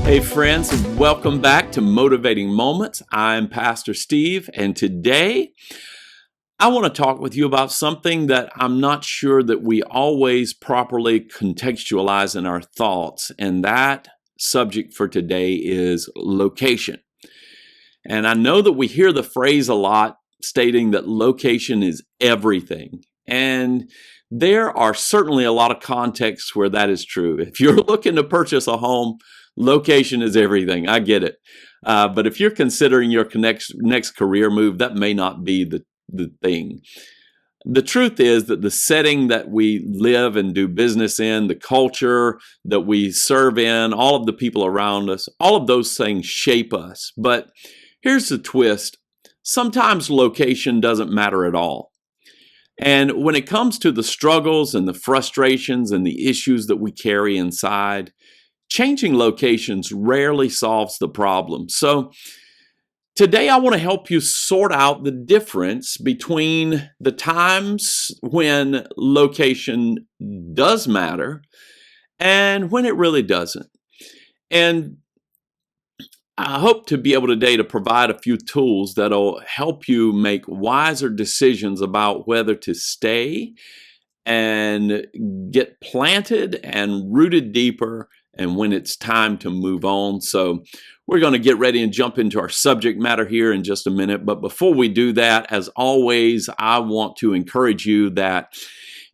Hey friends, welcome back to Motivating Moments. I'm Pastor Steve, and today I want to talk with you about something that I'm not sure that we always properly contextualize in our thoughts, and that subject for today is location. And I know that we hear the phrase a lot stating that location is everything, and there are certainly a lot of contexts where that is true. If you're looking to purchase a home, location is everything. I get it. But if you're considering your next career move, that may not be the thing. The truth is that the setting that we live and do business in, the culture that we serve in, all of the people around us, all of those things shape us. But here's the twist. Sometimes location doesn't matter at all. And when it comes to the struggles and the frustrations and the issues that we carry inside, changing locations rarely solves the problem. So today I want to help you sort out the difference between the times when location does matter and when it really doesn't. And I hope to be able today to provide a few tools that'll help you make wiser decisions about whether to stay and get planted and rooted deeper and when it's time to move on. So we're going to get ready and jump into our subject matter here in just a minute. But before we do that, as always, I want to encourage you that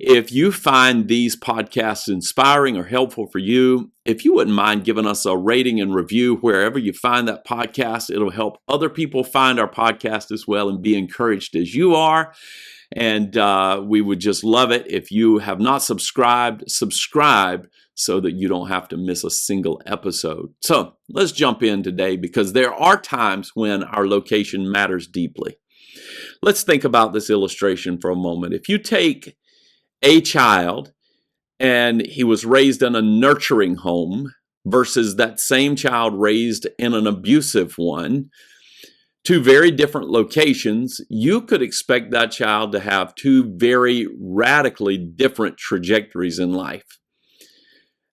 if you find these podcasts inspiring or helpful for you, if you wouldn't mind giving us a rating and review wherever you find that podcast, it'll help other people find our podcast as well and be encouraged as you are. And we would just love it if you have not subscribed, subscribe so that you don't have to miss a single episode. So let's jump in today because there are times when our location matters deeply. Let's think about this illustration for a moment. If you take a child and he was raised in a nurturing home versus that same child raised in an abusive one, two very different locations, you could expect that child to have two very radically different trajectories in life.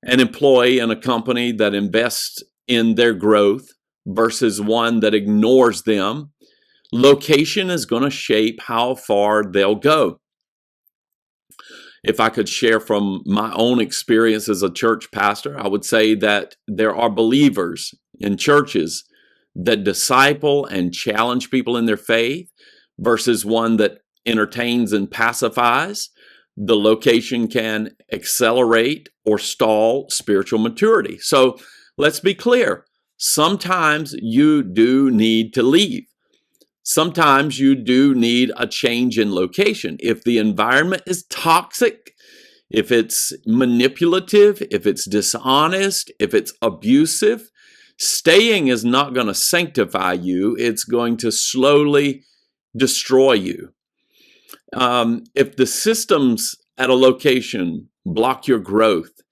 An employee in a company that invests in their growth versus one that ignores them, location is going to shape how far they'll go. If I could share from my own experience as a church pastor, I would say that there are believers in churches that disciple and challenge people in their faith versus one that entertains and pacifies. The location can accelerate or stall spiritual maturity. So let's be clear. Sometimes you do need to leave. Sometimes you do need a change in location. If the environment is toxic, if it's manipulative, if it's dishonest, if it's abusive, staying is not going to sanctify you. It's going to slowly destroy you. If the systems at a location block your growth,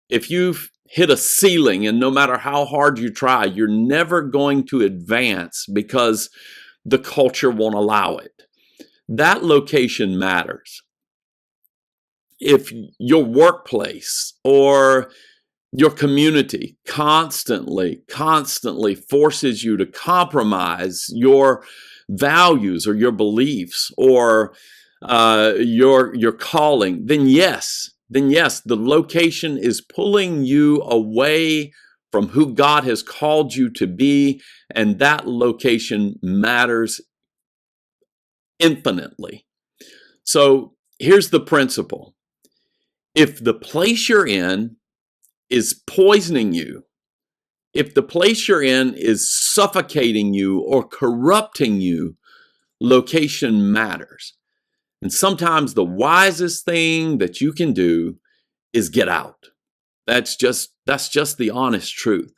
if you've hit a ceiling and no matter how hard you try, you're never going to advance because the culture won't allow it. That location matters. If your workplace or your community constantly forces you to compromise your values or your beliefs or your calling, then yes, the location is pulling you away from who God has called you to be, and that location matters infinitely. So here's the principle. If the place you're in is poisoning you, if the place you're in is suffocating you or corrupting you, location matters. And sometimes the wisest thing that you can do is get out. That's just the honest truth.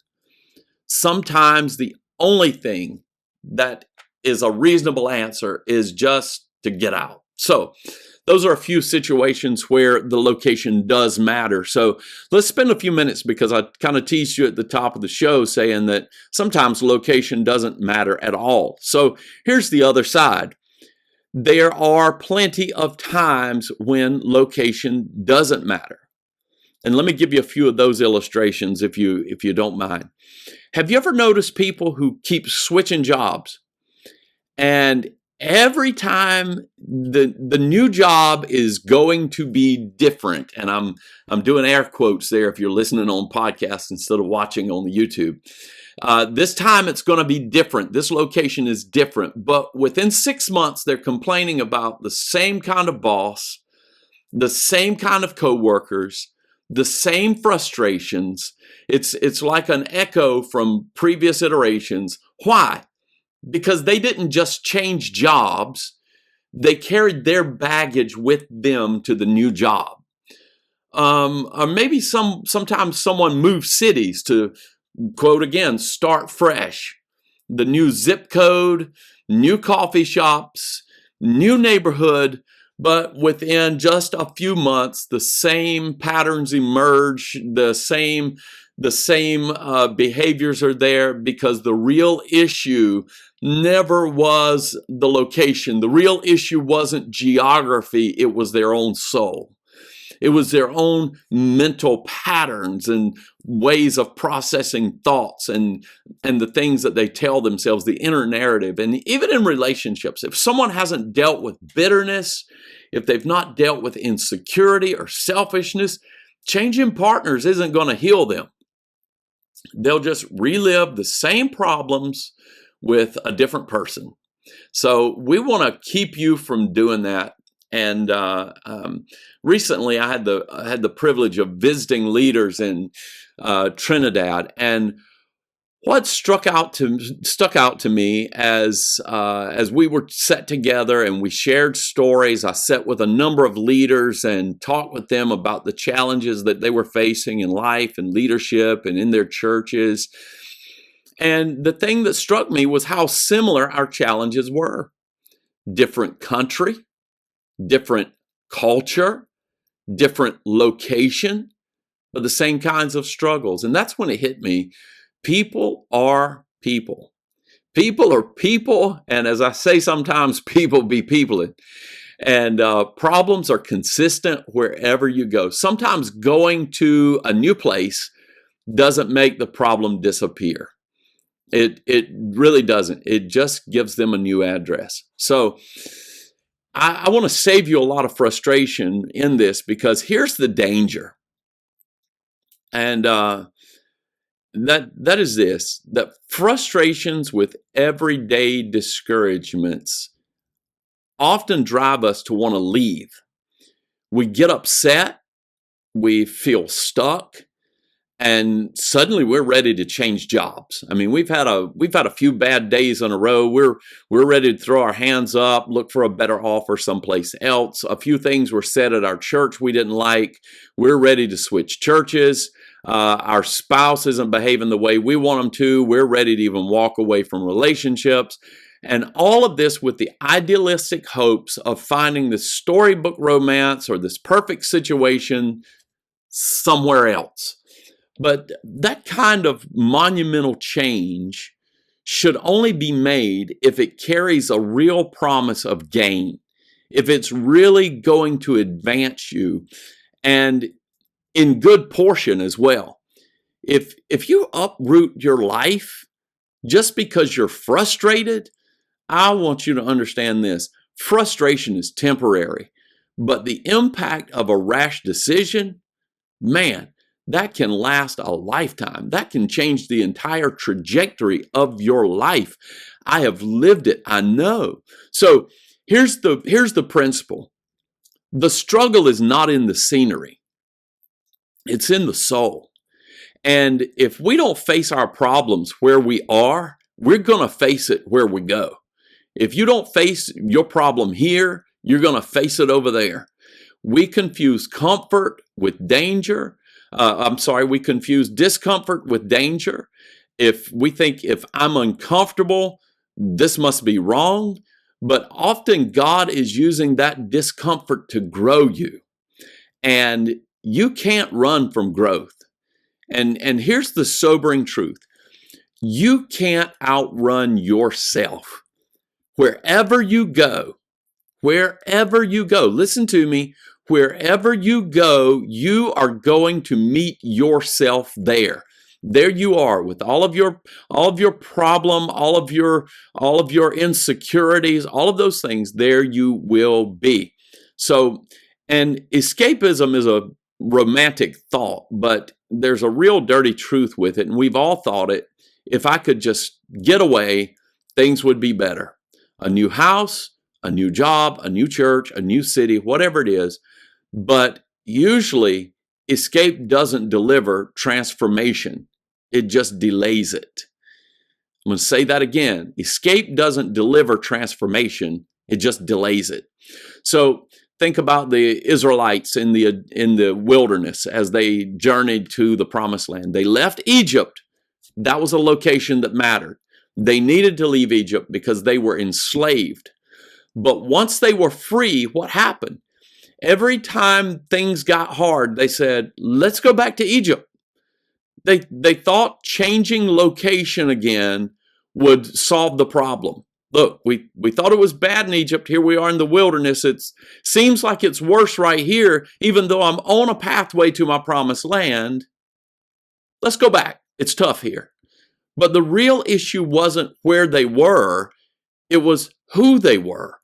Sometimes the only thing that is a reasonable answer is just to get out. So those are a few situations where the location does matter. So let's spend a few minutes because I kind of teased you at the top of the show saying that sometimes location doesn't matter at all. So here's the other side. There are plenty of times when location doesn't matter. And let me give you a few of those illustrations if you don't mind. Have you ever noticed people who keep switching jobs? And every time the new job is going to be different, and I'm doing air quotes there if you're listening on podcasts instead of watching on the YouTube. This time it's going to be different. This location is different. But within 6 months, they're complaining about the same kind of boss, the same kind of coworkers, the same frustrations. It's like an echo from previous iterations. Why? Because they didn't just change jobs, they carried their baggage with them to the new job. Or maybe sometimes someone moves cities to, quote again, start fresh. The new zip code, new coffee shops, new neighborhood, but within just a few months, the same patterns emerge, the same behaviors are there, because the real issue never was the location. The real issue wasn't geography, it was their own soul. It was their own mental patterns and ways of processing thoughts and the things that they tell themselves, the inner narrative. And even in relationships, if someone hasn't dealt with bitterness, if they've not dealt with insecurity or selfishness, changing partners isn't going to heal them. They'll just relive the same problems with a different person. So we want to keep you from doing that. And recently, I had the privilege of visiting leaders in Trinidad, and what stuck out to me as we were set together and we shared stories. I sat with a number of leaders and talked with them about the challenges that they were facing in life and leadership and in their churches. And the thing that struck me was how similar our challenges were. Different country, different culture, different location, but the same kinds of struggles. And that's when it hit me. People are people. People are people. And as I say, sometimes people be peopling. And problems are consistent wherever you go. Sometimes going to a new place doesn't make the problem disappear. It really doesn't. It just gives them a new address. So I want to save you a lot of frustration in this, because here's the danger. And that is this, that frustrations with everyday discouragements often drive us to want to leave. We get upset, we feel stuck, and suddenly we're ready to change jobs. I mean, we've had a few bad days in a row. We're ready to throw our hands up, look for a better offer someplace else. A few things were said at our church we didn't like. We're ready to switch churches. Our spouse isn't behaving the way we want them to. We're ready to even walk away from relationships. And all of this with the idealistic hopes of finding this storybook romance or this perfect situation somewhere else. But that kind of monumental change should only be made if it carries a real promise of gain, if it's really going to advance you, and in good portion as well. If you uproot your life just because you're frustrated, I want you to understand this. Frustration is temporary, but the impact of a rash decision, man, that can last a lifetime. That can change the entire trajectory of your life. I have lived it. I know. So here's the principle. The struggle is not in the scenery. It's in the soul. And if we don't face our problems where we are, we're going to face it where we go. If you don't face your problem here, you're going to face it over there. We confuse comfort with danger. We confuse discomfort with danger. If we think if I'm uncomfortable, this must be wrong. But often God is using that discomfort to grow you. And you can't run from growth. And here's the sobering truth. You can't outrun yourself. Wherever you go, listen to me, wherever you go, you are going to meet yourself there. There you are with all of your problem, all of your insecurities, all of those things. There you will be. So, and escapism is a romantic thought, but there's a real dirty truth with it, and we've all thought it. If I could just get away, things would be better. A new house, a new job, a new church, a new city, whatever it is. But usually, escape doesn't deliver transformation. It just delays it. I'm going to say that again. Escape doesn't deliver transformation. It just delays it. So think about the Israelites in the wilderness as they journeyed to the promised land. They left Egypt. That was a location that mattered. They needed to leave Egypt because they were enslaved. But once they were free, what happened? Every time things got hard, they said, let's go back to Egypt. They thought changing location again would solve the problem. Look, we thought it was bad in Egypt. Here we are in the wilderness. It seems like it's worse right here, even though I'm on a pathway to my promised land. Let's go back. It's tough here. But the real issue wasn't where they were. It was who they were.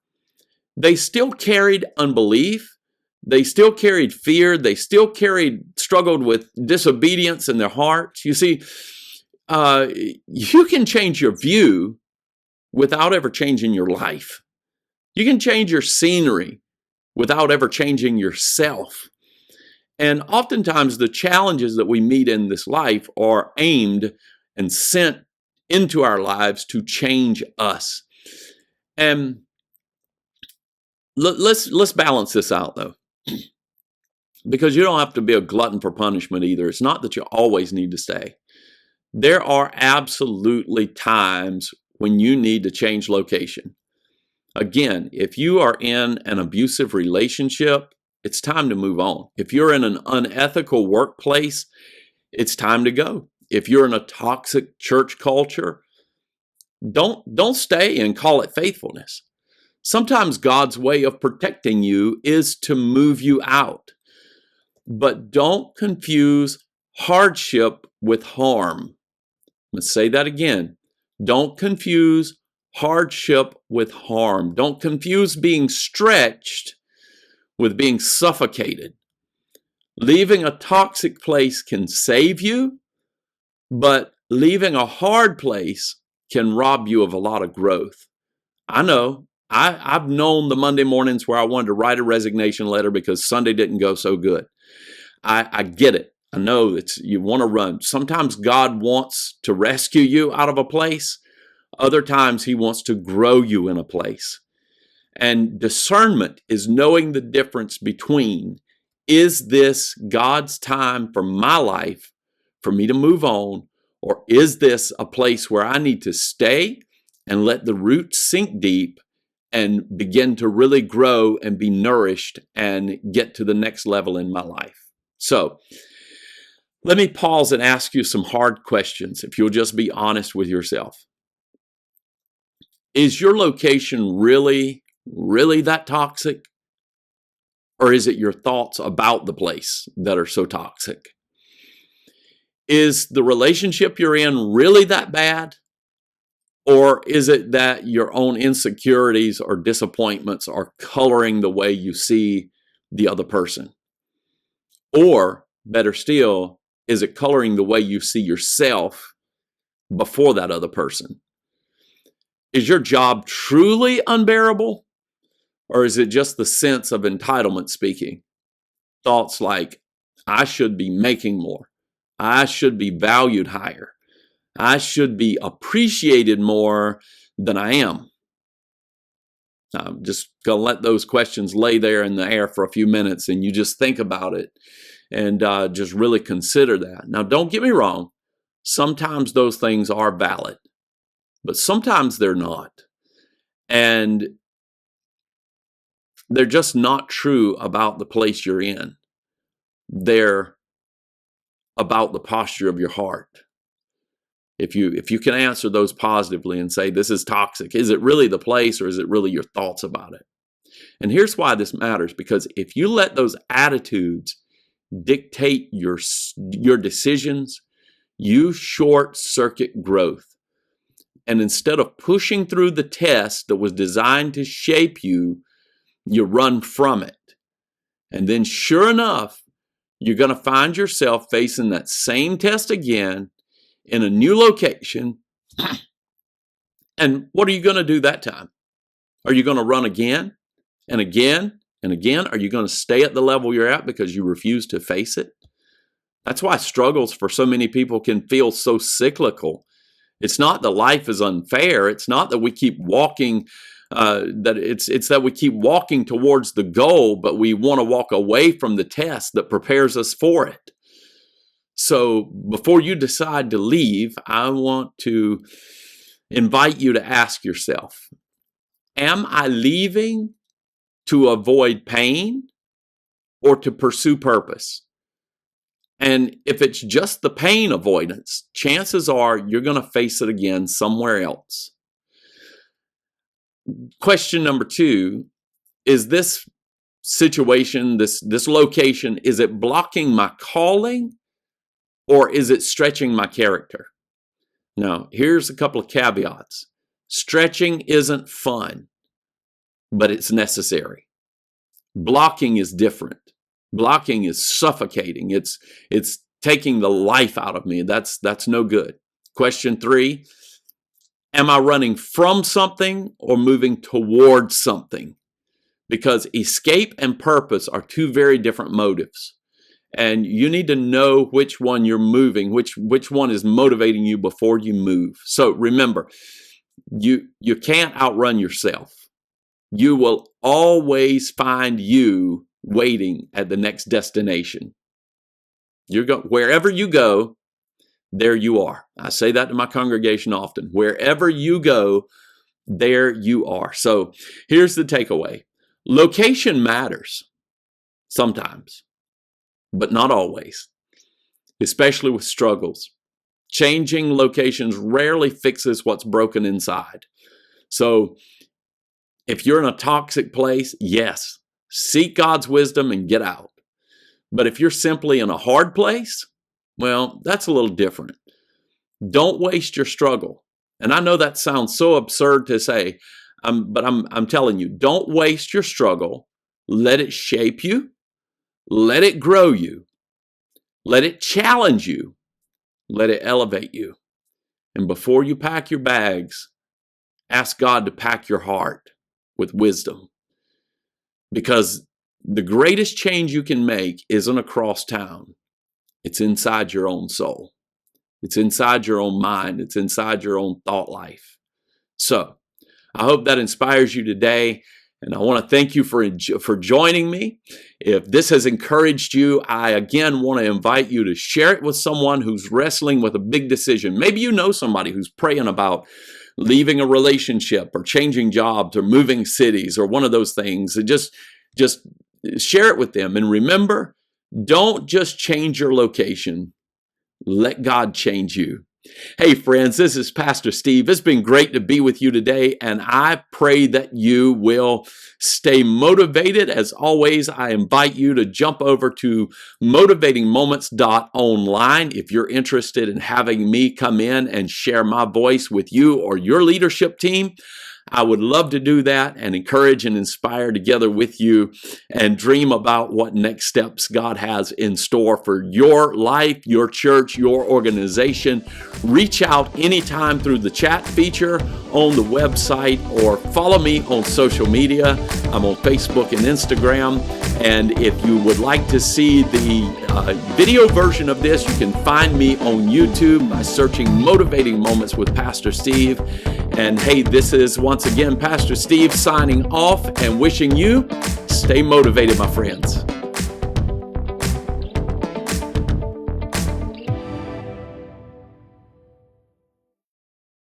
They still carried unbelief. They still carried fear. They still struggled with disobedience in their hearts. You see, you can change your view without ever changing your life. You can change your scenery without ever changing yourself. And oftentimes the challenges that we meet in this life are aimed and sent into our lives to change us. And let's balance this out though. Because you don't have to be a glutton for punishment either. It's not that you always need to stay. There are absolutely times when you need to change location. Again, if you are in an abusive relationship, it's time to move on. If you're in an unethical workplace, it's time to go. If you're in a toxic church culture, don't stay and call it faithfulness. Sometimes God's way of protecting you is to move you out. But don't confuse hardship with harm. Let's say that again. Don't confuse hardship with harm. Don't confuse being stretched with being suffocated. Leaving a toxic place can save you, but leaving a hard place can rob you of a lot of growth. I know. I've known the Monday mornings where I wanted to write a resignation letter because Sunday didn't go so good. I get it. I know you want to run. Sometimes God wants to rescue you out of a place. Other times he wants to grow you in a place. And discernment is knowing the difference between, is this God's time for my life, for me to move on, or is this a place where I need to stay and let the roots sink deep and begin to really grow and be nourished and get to the next level in my life? So let me pause and ask you some hard questions, if you'll just be honest with yourself. Is your location really that toxic? Or is it your thoughts about the place that are so toxic? Is the relationship you're in really that bad? Or is it that your own insecurities or disappointments are coloring the way you see the other person? Or, better still, is it coloring the way you see yourself before that other person? Is your job truly unbearable? Or is it just the sense of entitlement speaking? Thoughts like, I should be making more. I should be valued higher. I should be appreciated more than I am. I'm just going to let those questions lay there in the air for a few minutes and you just think about it and just really consider that. Now, don't get me wrong. Sometimes those things are valid, but sometimes they're not. And they're just not true about the place you're in. They're about the posture of your heart. If you can answer those positively and say, this is toxic, is it really the place or is it really your thoughts about it? And here's why this matters, because if you let those attitudes dictate your decisions, you short circuit growth. And instead of pushing through the test that was designed to shape you, you run from it. And then sure enough, you're going to find yourself facing that same test again in a new location. And what are you going to do that time? Are you going to run again and again and again? Are you going to stay at the level you're at because you refuse to face it? That's why struggles for so many people can feel so cyclical. It's not that life is unfair. It's not that we keep walking, it's that we keep walking towards the goal, but we want to walk away from the test that prepares us for it. So before you decide to leave, I want to invite you to ask yourself, am I leaving to avoid pain or to pursue purpose? And if it's just the pain avoidance, chances are you're going to face it again somewhere else. Question number 2, is this situation, this location, is it blocking my calling or is it stretching my character? Now, here's a couple of caveats. Stretching isn't fun, but it's necessary. Blocking is different. Blocking is suffocating. It's taking the life out of me. That's no good. Question 3, am I running from something or moving towards something? Because escape and purpose are two very different motives. And you need to know which one you're moving, which one is motivating you before you move. So remember, you can't outrun yourself. You will always find you waiting at the next destination. Wherever you go, there you are. I say that to my congregation often. Wherever you go, there you are. So here's the takeaway. Location matters sometimes, but not always, especially with struggles. Changing locations rarely fixes what's broken inside. So if you're in a toxic place, yes, seek God's wisdom and get out. But if you're simply in a hard place, well, that's a little different. Don't waste your struggle. And I know that sounds so absurd to say, but I'm telling you, don't waste your struggle. Let it shape you. Let it grow you. Let it challenge you. Let it elevate you. And before you pack your bags, ask God to pack your heart with wisdom. Because the greatest change you can make isn't across town. It's inside your own soul. It's inside your own mind. It's inside your own thought life. So I hope that inspires you today. And I want to thank you for joining me. If this has encouraged you, I again want to invite you to share it with someone who's wrestling with a big decision. Maybe you know somebody who's praying about leaving a relationship or changing jobs or moving cities or one of those things. And just share it with them. And remember, don't just change your location. Let God change you. Hey friends, this is Pastor Steve. It's been great to be with you today, and I pray that you will stay motivated. As always, I invite you to jump over to motivatingmoments.online if you're interested in having me come in and share my voice with you or your leadership team. I would love to do that and encourage and inspire together with you and dream about what next steps God has in store for your life, your church, your organization. Reach out anytime through the chat feature on the website or follow me on social media. I'm on Facebook and Instagram. And if you would like to see the video version of this, you can find me on YouTube by searching Motivating Moments with Pastor Steve. And hey, this is once again Pastor Steve signing off and wishing you stay motivated, my friends.